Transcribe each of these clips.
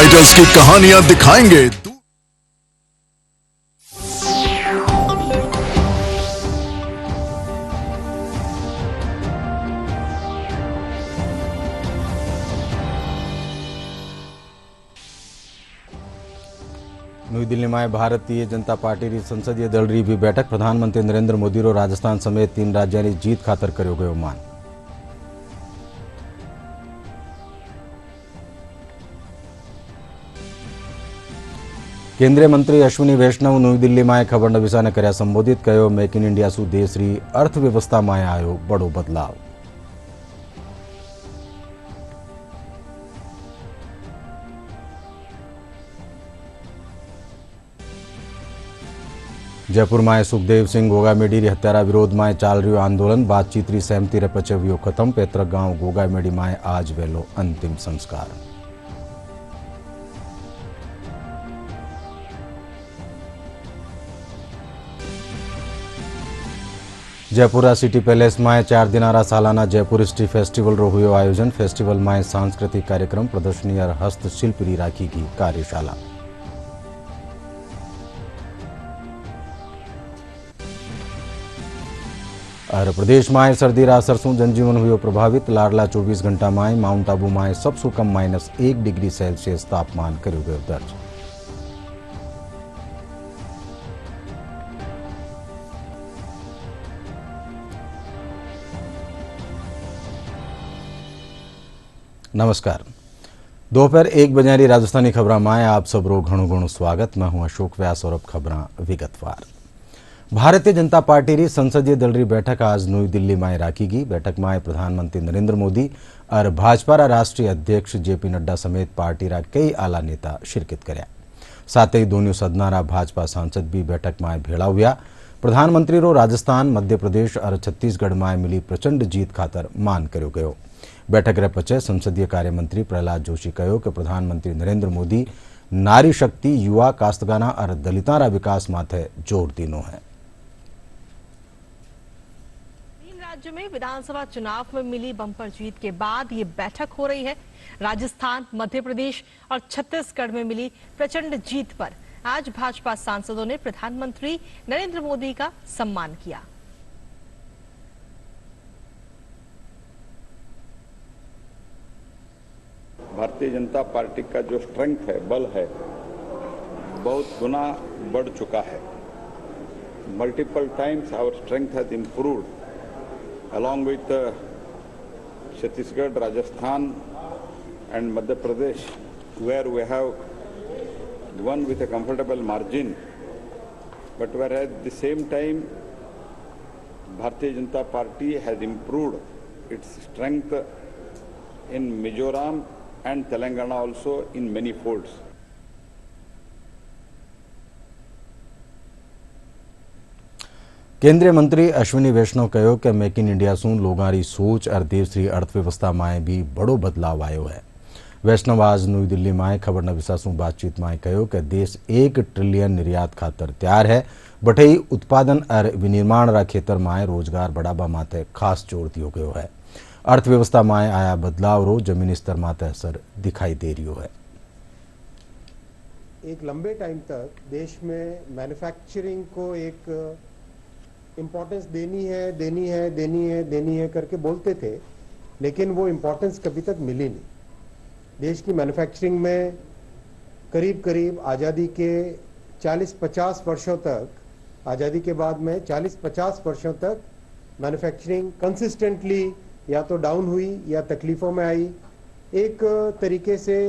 Creators की कहानियां दिखाएंगे। नई दिल्ली में भारतीय जनता पार्टी की संसदीय दल की बैठक। प्रधानमंत्री नरेंद्र मोदी रो राजस्थान समेत 3 राज्यों की जीत खातर कर्यो गयो मान। केंद्रीय मंत्री अश्विनी वैष्णव नई दिल्ली में खबरनवीसा ने कर्या संबोधित। कहो मेक इन इंडिया शू देश की अर्थव्यवस्था में आयो बड़ो बदलाव। जयपुर में सुखदेव सिंह गोगामेडी हत्यारा विरोध में चाल रो आंदोलन। बातचीत री सहमति रे पचे वियो खत्म। पैतृक गांव गोगामेडी में आज वेलो अंतिम संस्कार। जयपुरा सिटी पैलेस में 4 दिनारा सालाना जयपुर हिस्ट्री फेस्टिवल रो हुयो आयोजन। फेस्टिवल में सांस्कृतिक कार्यक्रम, प्रदर्शनी और हस्तशिल्प री राखी की कार्यशाला। और प्रदेश में सर्दी रा असर से जनजीवन हुयो प्रभावित। लाडला 24 घंटा में माउंट आबू में सबसे कम -1 डिग्री सेल्सियस तापमान कर्यो गयो दर्ज। नमस्कार। दोपहर 1 बजे राजस्थानी खबर में आप सब रो घणु स्वागत। मैं हूं अशोक व्यास और अब खबर विगतवार। भारतीय जनता पार्टी की संसदीय दल की बैठक आज नई दिल्ली में राखी गई। बैठक में प्रधानमंत्री नरेंद्र मोदी और भाजपा राष्ट्रीय अध्यक्ष जेपी नड्डा समेत पार्टी रा कई आला नेता शिरकत कर्या। साथ ही दोनों सदना भाजपा सांसद भी बैठक में भेड़ा हुआ। प्रधानमंत्री रो राजस्थान, मध्य प्रदेश और छत्तीसगढ़ में मिली प्रचंड जीत खातर मान कर्यो गयो। बैठक रे पचे संसदीय कार्य मंत्री प्रहलाद जोशी कहो कि प्रधानमंत्री नरेंद्र मोदी नारी शक्ति, युवा, कास्तगाना और दलिता रा विकास माथे जोर दीनो है। राज्य में विधानसभा चुनाव में मिली बम्पर जीत के बाद ये बैठक हो रही है। राजस्थान, मध्य प्रदेश और छत्तीसगढ़ में मिली प्रचंड जीत पर आज भाजपा सांसदों ने प्रधानमंत्री नरेंद्र मोदी का सम्मान किया। भारतीय जनता पार्टी का जो स्ट्रेंथ है, बल है, बहुत गुना बढ़ चुका है। Multiple times our strength has improved along with Chhattisgarh, Rajasthan and Madhya Pradesh, where we have won with a comfortable margin. But whereas at the same time, Bharatiya Janata Party has improved its strength in Mizoram and Telangana also in many folds. केंद्रीय मंत्री अश्विनी वैष्णव कहो कि make in India शू लोगों की सोच और देश की अर्थव्यवस्था में भी बड़ो बदलाव आयो है। वैष्णव आज नई दिल्ली में खबरनवीसा शू बातचीत में कहो कि देश 1 ट्रिलियन निर्यात खातर तैयार है। बटई उत्पादन और विनिर्माण रा क्षेत्र में रोजगार बढ़ावा माथे खास जोर दियो गयो है। अर्थव्यवस्था में आया बदलाव रो जमीनी स्तर माथे असर दिखाई दे रही है। एक लंबे टाइम तक देश में मैन्युफैक्चरिंग को एक इम्पोर्टेंस देनी है करके बोलते थे, लेकिन वो इम्पोर्टेंस कभी तक मिली नहीं। देश की मैन्युफैक्चरिंग में करीब आज़ादी के 40-50 वर्षों तक, आज़ादी के बाद में 40-50 वर्षों तक मैन्युफैक्चरिंग कंसिस्टेंटली या तो डाउन हुई या तकलीफों में आई। एक तरीके से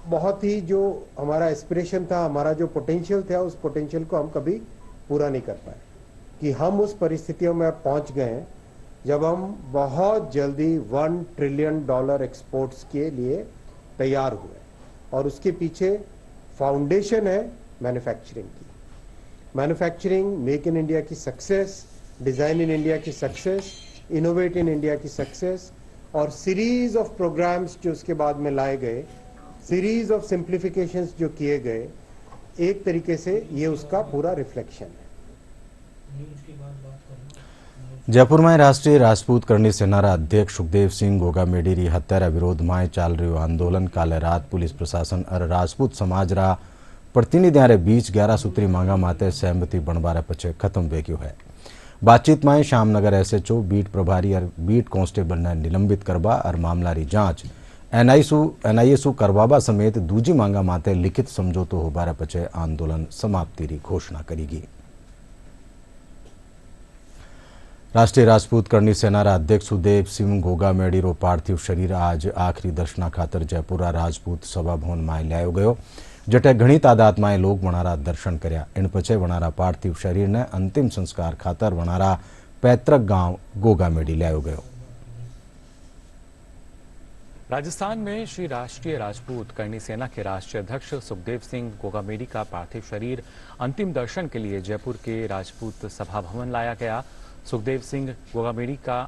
बहुत ही जो हमारा एस्पिरेशन था, हमारा जो पोटेंशियल था, उस पोटेंशियल को हम कभी पूरा नहीं कर पाए। कि हम उस परिस्थितियों में पहुंच गए जब हम बहुत जल्दी $1 ट्रिलियन एक्सपोर्ट्स के लिए तैयार हुए, और उसके पीछे फाउंडेशन है मैन्युफैक्चरिंग की। मैन्युफैक्चरिंग, मेक इन इंडिया की सक्सेस, डिजाइन इन इंडिया की सक्सेस, इनोवेट इन इंडिया की सक्सेस और सीरीज ऑफ प्रोग्राम्स जो उसके बाद में लाए गए, सीरीज ऑफ सिंप्लीफिकेशंस जो किए गए, एक तरीके से ये उसका पूरा रिफ्लेक्शन है। जयपुर में राष्ट्रीय राजपूत करणी सेनारा अध्यक्ष सुखदेव सिंह गोगामेडी हत्यारा विरोध में चाल रह्यु आंदोलन काले रात पुलिस प्रशासन और राजपूत समाजरा प्रतिनिधियारे बीच 11 सूत्री मांगा माते सहमति बनवारा पछे खत्म वेग्यु है। बातचीत में श्यामनगर एसएचओ बीट प्रभारी और बीट कांस्टेबल ने निलंबित करवा और मामलारी जांच एनआईए करवाबा समेत दूजी मांगा माते लिखित समझौतो होबारा पछे आंदोलन समाप्ति घोषणा करेगी। राष्ट्रीय राजपूत करणी सेनारा अध्यक्ष सुखदेव सिंह गोगामेडी रो पार्थिव शरीर आज आखिरी दर्शना खातर जयपुरा राजपूत सभा भवन में लायो गयो, जटे घणी तादाद में लोग वनारा दर्शन कर्या। इन पछे वनारा पार्थिव शरीर ने अंतिम संस्कार खातर वनारा पैतृक गांव गोगामेडी लायो गयो। राजस्थान में श्री राष्ट्रीय राजपूत करणी सेना के राष्ट्रीय अध्यक्ष सुखदेव सिंह गोगामेडी का पार्थिव शरीर अंतिम दर्शन के लिए जयपुर के राजपूत सभा भवन लाया गया। सुखदेव सिंह गोगामेडी का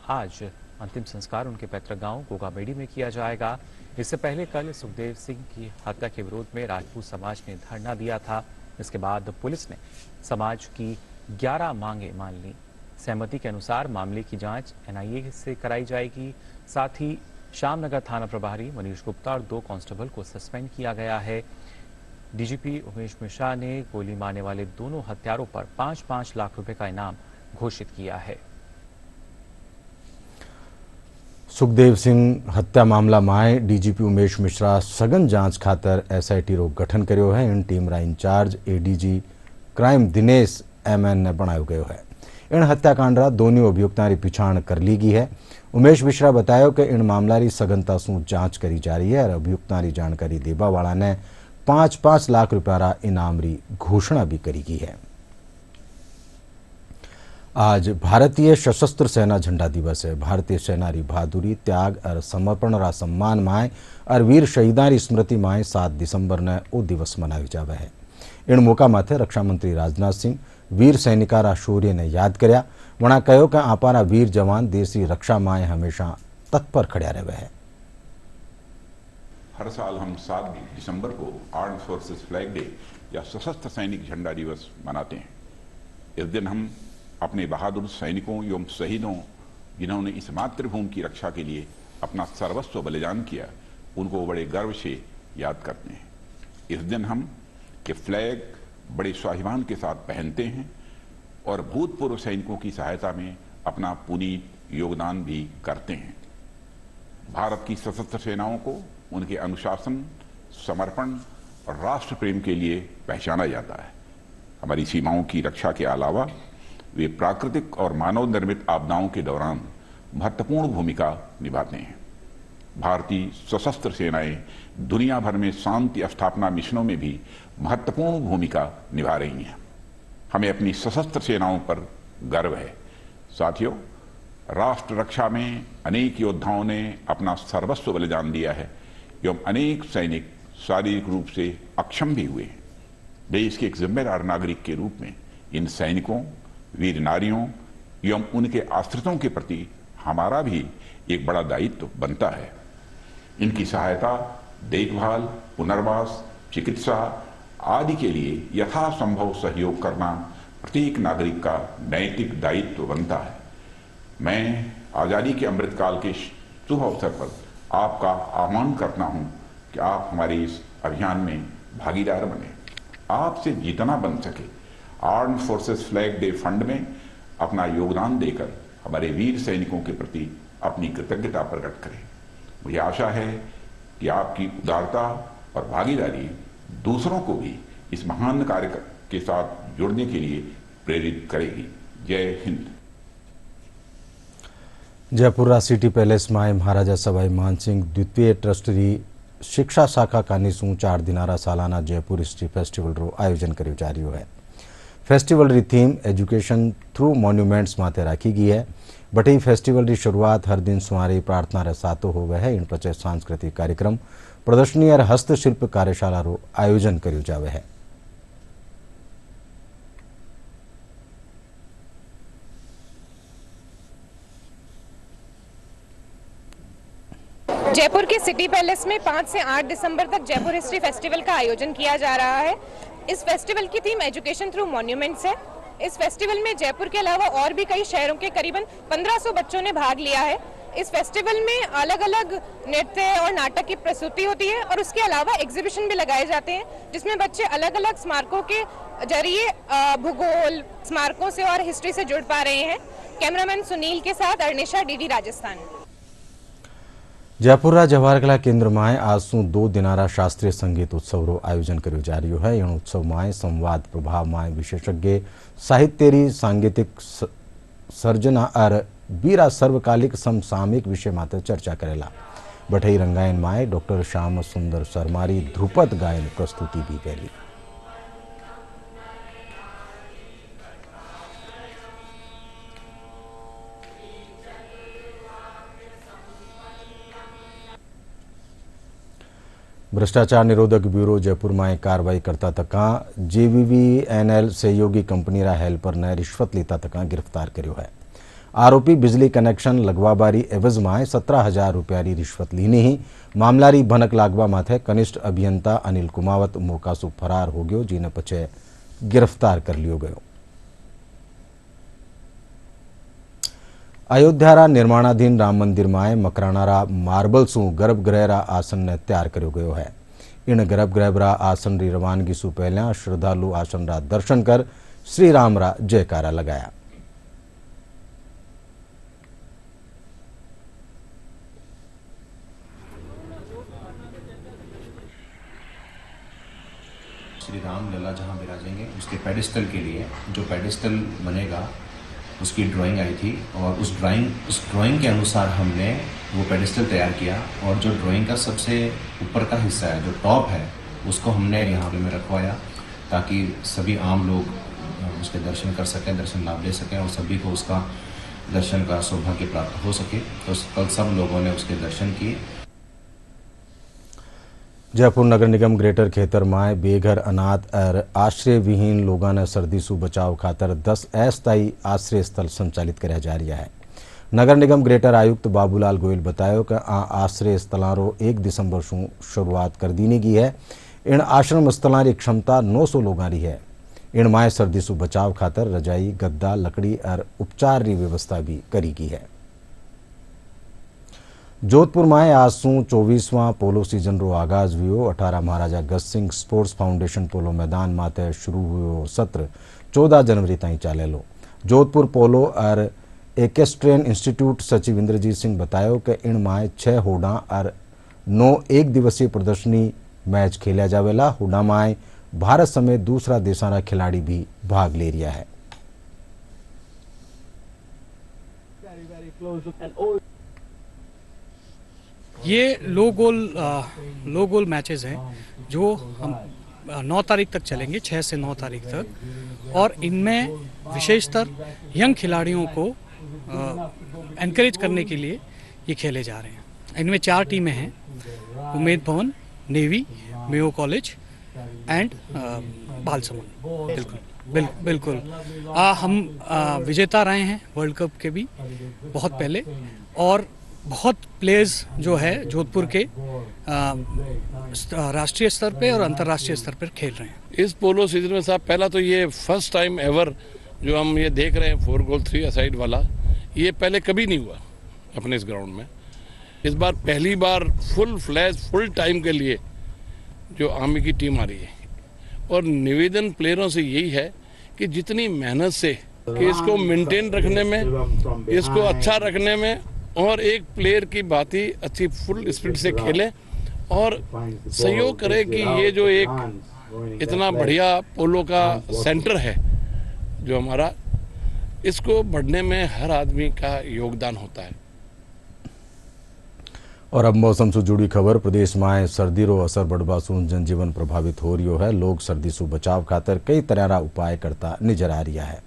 आज अंतिम संस्कार उनके पैतृक गांव गोगामेडी में किया जाएगा। इससे पहले कल सुखदेव सिंह की हत्या के विरोध में राजपूत समाज ने धरना दिया था। इसके बाद पुलिस ने समाज की 11 मांगे मान ली। सहमति के अनुसार मामले की जांच एनआईए से कराई जाएगी। साथ ही श्यामनगर थाना प्रभारी मनीष गुप्ता और 2 कांस्टेबल को सस्पेंड किया गया है। डीजीपी उमेश मिश्रा ने गोली मारने वाले दोनों हत्यारों पर 5-5 लाख रुपए का इनाम घोषित किया है। सुखदेव सिंह हत्या मामला में डीजीपी उमेश मिश्रा सघन जांच खातर एसआईटी रो गठन कर्यो है। इन टीम रा incharge ADG crime Dinesh MN ने बनायो गयो है। इन हत्याकांड रा दोनों अभियुक्तां री पिछाण कर ली गई है। उमेश मिश्रा बतायो कि इन मामला री सघनता सु जांच करी जा रही है और अभियुक्तां री जानकारी देवा वाला ने 5-5 लाख रुपया रा इनाम री घोषणा भी करी गई है। आज भारतीय सशस्त्र सेना झंडा दिवस है। भारतीय सेना री बहादुरी त्याग और समर्पण रा सम्मान में और वीर शहीदां री स्मृति में 7 दिसंबर ने वो दिवस मनावी जावे है। इन मौका माथे रक्षा मंत्री राजनाथ सिंह वीर सैनिका रा शौर्य ने याद कर्या। वणा कहो कि आपारा वीर जवान देश की रक्षा में हमेशा तत्पर खड़िया रहे हैं। हर साल हम 7 दिसंबर को आर्म्ड फोर्सेस फ्लैग डे या सशस्त्र सैनिक झंडा दिवस मनाते हैं। इस दिन हम अपने बहादुर सैनिकों एवं शहीदों जिन्होंने इस मातृभूमि की रक्षा के लिए अपना सर्वस्व बलिदान किया, उनको बड़े गर्व से याद करते हैं। इस दिन हम के फ्लैग बड़े स्वाभिमान के साथ पहनते हैं और भूतपूर्व सैनिकों की सहायता में अपना पुनीत योगदान भी करते हैं। भारत की सशस्त्र सेनाओं को उनके अनुशासन, समर्पण और राष्ट्र प्रेम के लिए पहचाना जाता है। हमारी सीमाओं की रक्षा के अलावा वे प्राकृतिक और मानव निर्मित आपदाओं के दौरान महत्वपूर्ण भूमिका निभाते हैं। भारतीय सशस्त्र सेनाएं दुनिया भर में शांति स्थापना मिशनों में भी महत्वपूर्ण भूमिका निभा रही हैं। हमें अपनी सशस्त्र सेनाओं पर गर्व है। साथियों, राष्ट्र रक्षा में अनेक योद्धाओं ने अपना सर्वस्व बलिदान दिया है एवं अनेक सैनिक शारीरिक रूप से अक्षम भी हुए हैं। देश के एक जिम्मेदार नागरिक के रूप में इन सैनिकों, वीर नारियों एवं उनके आश्रितों के प्रति हमारा भी एक बड़ा दायित्व बनता है। इनकी सहायता, देखभाल, पुनर्वास, चिकित्सा आदि के लिए यथासंभव सहयोग करना प्रत्येक नागरिक का नैतिक दायित्व बनता है। मैं आजादी के अमृतकाल के शुभ अवसर पर आपका आह्वान करता हूं कि आप हमारे इस अभियान में भागीदार बने। आपसे जितना बन सके armed forces flag day fund में अपना योगदान देकर हमारे वीर सैनिकों के प्रति अपनी कृतज्ञता प्रकट करें। मुझे आशा है कि आपकी उदारता और भागीदारी दूसरों को भी इस महान कार्य के साथ जुड़ने के लिए प्रेरित करेगी। जय हिंद। जयपुर सिटी पैलेस में महाराजा सवाई मानसिंह द्वितीय ट्रस्टी शिक्षा शाखा कानीसू 4 दिनारा सालाना जयपुर हिस्ट्री फेस्टिवल रो आयोजन कर्यो जा रह्यो है। फेस्टिवल री थीम एजुकेशन थ्रू मॉन्यूमेंट्स माते राखी गई है। बटे फेस्टिवल की शुरुआत हर दिन सुमारे प्रार्थना रे सातो होवे है। इन पचे सांस्कृतिक कार्यक्रम, प्रदर्शनी और हस्तशिल्प कार्यशाला रो आयोजन कर्यो जावे है। जयपुर के सिटी पैलेस में 5 से 8 दिसंबर तक जयपुर हिस्ट्री फेस्टिवल का आयोजन किया जा रहा है। इस फेस्टिवल की थीम एजुकेशन थ्रू मॉन्यूमेंट्स है। इस फेस्टिवल में जयपुर के अलावा और भी कई शहरों के करीबन 1500 बच्चों ने भाग लिया है। इस फेस्टिवल में अलग अलग नृत्य और नाटक की प्रस्तुति होती है और उसके अलावा एग्जीबिशन भी लगाए जाते हैं, जिसमें बच्चे अलग अलग स्मारकों के जरिए भूगोल स्मारकों से और हिस्ट्री से जुड़ पा रहे हैं। कैमरामैन सुनील के साथ अर्निशा, डीडी राजस्थान। जयपुर जवाहर कला केन्द्र में आज शू 2 दिनारा शास्त्रीय संगीत उत्सव आयोजन कर्यो जा रह्यो है। इन उत्सव में संवाद प्रभाव में विशेषज्ञ साहित्यरी सांगीतिक सर्जना और बीरा सर्वकालिक समसामयिक विषय मात्र चर्चा करेला। बठई रंगायन में डॉक्टर श्याम सुंदर शर्मारी ध्रुपद गायन प्रस्तुति भी कैली। भ्रष्टाचार निरोधक ब्यूरो जयपुर में कार्रवाई करता तका JVVNL सहयोगी कंपनी रा हेल्पर ने रिश्वत लेता तका गिरफ्तार कर्यो है। आरोपी बिजली कनेक्शन लगवाबारी एवज में 17,000 रुपया रिश्वत लीने ही मामलारी भनक लागवा माथे कनिष्ठ अभियंता अनिल कुमावत मोकासु फरार हो गयो, जीने पछे गिरफ्तार कर लियो गयो। अयोध्यारा निर्माणाधीन राम मंदिर में मकराणारा मार्बल सु गर्भगृह आसन ने तैयार कर्यो गयो है। इन गर्भगृह आसन री रवानगी सु पहला श्रद्धालु आसन रा दर्शन कर श्री राम रा जयकारा लगाया। श्री राम लला जहाँ विराजेंगे उसके पेडिस्टल के लिए जो पेडिस्टल बनेगा उसकी ड्राइंग आई थी और उस ड्राइंग के अनुसार हमने वो पेडिस्टल तैयार किया और जो ड्राइंग का सबसे ऊपर का हिस्सा है, जो टॉप है, उसको हमने यहाँ पे में रखवाया ताकि सभी आम लोग उसके दर्शन कर सकें, दर्शन लाभ ले सकें और सभी को उसका दर्शन का सौभाग्य प्राप्त हो सके। तो कल सब लोगों ने उसके दर्शन किए। जयपुर नगर निगम ग्रेटर खेतर में बेघर अनाथ और आश्रय विहीन लोगों ने सर्दी सु बचाव खातर 10 अस्थायी आश्रय स्थल संचालित कराया जा रहा है। नगर निगम ग्रेटर आयुक्त बाबूलाल गोयल बतायो कि आ आश्रय स्थलों 1 दिसंबर से शुरुआत कर दी गई है। इन आश्रम स्थलों की क्षमता 900 लोगों की है। इन में सर्दी सु बचाव खातर रजाई, गद्दा, लकड़ी और उपचार की व्यवस्था भी करी गई है। जोधपुर में आज शू 24वां पोलो सीजन रो आगाज हुयो। 18 महाराजा गज सिंह स्पोर्ट्स फाउंडेशन पोलो मैदान माते शुरू हुयो सत्र 14 जनवरी ताई चालेलो। जोधपुर पोलो और एक्वेस्ट्रियन इंस्टीट्यूट सचिव इंद्रजीत सिंह बतायो कि इन में 6 होड़ा और 9 एक दिवसीय प्रदर्शनी मैच खेला जावेला। होड़ा में भारत समेत दूसरा देशाना खिलाड़ी भी भाग ले रहा है। ये लो गोल मैचेस हैं जो हम 9 तारीख तक चलेंगे, 6 से 9 तारीख तक, और इनमें विशेषतर यंग खिलाड़ियों को एनकरेज करने के लिए ये खेले जा रहे हैं। इनमें 4 टीमें हैं, Umaid Bhawan, navy, Mayo college and Balsamand. बिल्कुल हम विजेता रहे हैं वर्ल्ड कप के भी बहुत पहले, और बहुत प्लेयर्स जो है जोधपुर के राष्ट्रीय स्तर पे और अंतर्राष्ट्रीय स्तर पर खेल रहे हैं। इस पोलो सीजन में साहब पहला तो ये फर्स्ट टाइम एवर जो हम ये देख रहे हैं 4 गोल 3 असाइड वाला, ये पहले कभी नहीं हुआ अपने इस ग्राउंड में। इस बार पहली बार फुल टाइम के लिए जो आर्मी की टीम आ रही है, और निवेदन प्लेयरों से यही है कि जितनी मेहनत से कि इसको मेंटेन रखने में, इसको अच्छा रखने में, और एक प्लेयर की बात ही अच्छी फुल स्पिरिट से खेले और सहयोग करे कि ये जो एक इतना बढ़िया पोलो का सेंटर है जो हमारा, इसको बढ़ने में हर आदमी का योगदान होता है। और अब मौसम से जुड़ी खबर। प्रदेश में सर्दी रो असर बढ़वा सु जनजीवन प्रभावित हो रही है। लोग सर्दी सु बचाव खातर कई तरह उपाय करता नजर आ रहा है।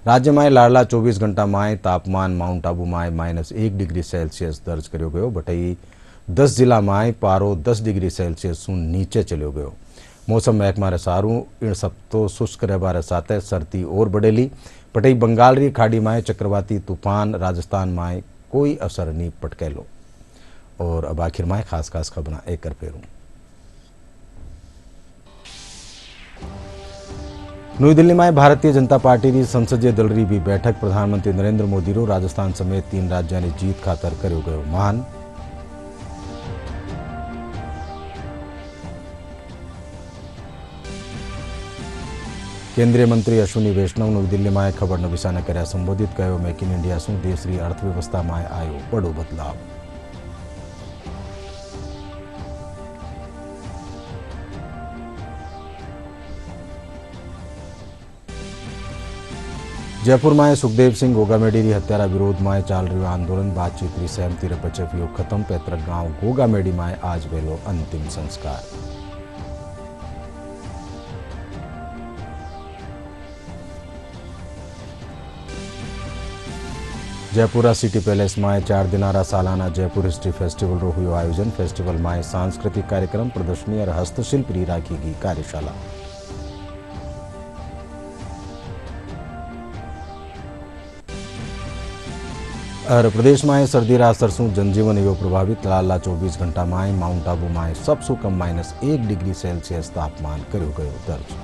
राज्य में लाडला 24 घंटा में तापमान माउंट आबू में -1 डिग्री सेल्सियस दर्ज करो गयो। बटई 10 जिला में पारो 10 डिग्री सेल्सियस सु नीचे चलो गयो। मौसम महकमा रे सारू इन सप्तो शुष्क रहबार साथे सर्दी और बढ़ेली। बटई बंगाल री खाड़ी में चक्रवाती तूफान राजस्थान में कोई असर नहीं पटकेलो। और अब आखिर में खास खबरां एक कर फेरूं। नई दिल्ली में भारतीय जनता पार्टी की संसदीय दल री भी बैठक प्रधानमंत्री नरेंद्र मोदी रो राजस्थान समेत 3 राज्यों की जीत खातर कर्यो गयो मान। केंद्रीय मंत्री अश्विनी वैष्णव नई दिल्ली में खबर नवीसा ने कर्या संबोधित कहो मेक इन इंडिया शू देश की अर्थव्यवस्था में आयो बड़ो बदलाव। जयपुर में सुखदेव सिंह गोगामेडी की हत्यारा विरोध में चाल रही आंदोलन बातचीत री सहमति पचे पियो खत्म। पैतृक गांव गोगामेडी में आज वेलो अंतिम संस्कार। जयपुरा सिटी पैलेस में 4 दिनारा सालाना जयपुर हिस्ट्री फेस्टिवल रो हुयो आयोजन। फेस्टिवल में सांस्कृतिक कार्यक्रम प्रदर्शनी और हस्तशिल्प री राखी गई कार्यशाला। और प्रदेश में सर्दी रा असर से जनजीवन यो प्रभावित। लाला 24 घंटा में माउंट आबू में सबसे कम -1 डिग्री सेल्सियस तापमान कर्यो गयो दर्ज।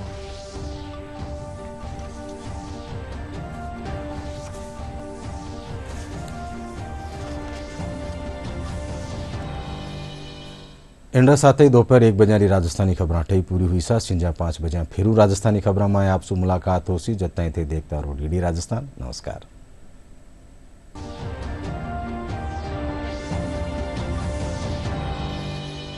इंडा साथ ही दोपहर 1 बजे राजस्थानी खबर ठई पूरी हुई सा। सिंजा 5 बजे फिर राजस्थानी खबर में आपसे मुलाकात होसी। जब तक देखता रहो डीडी राजस्थान। नमस्कार।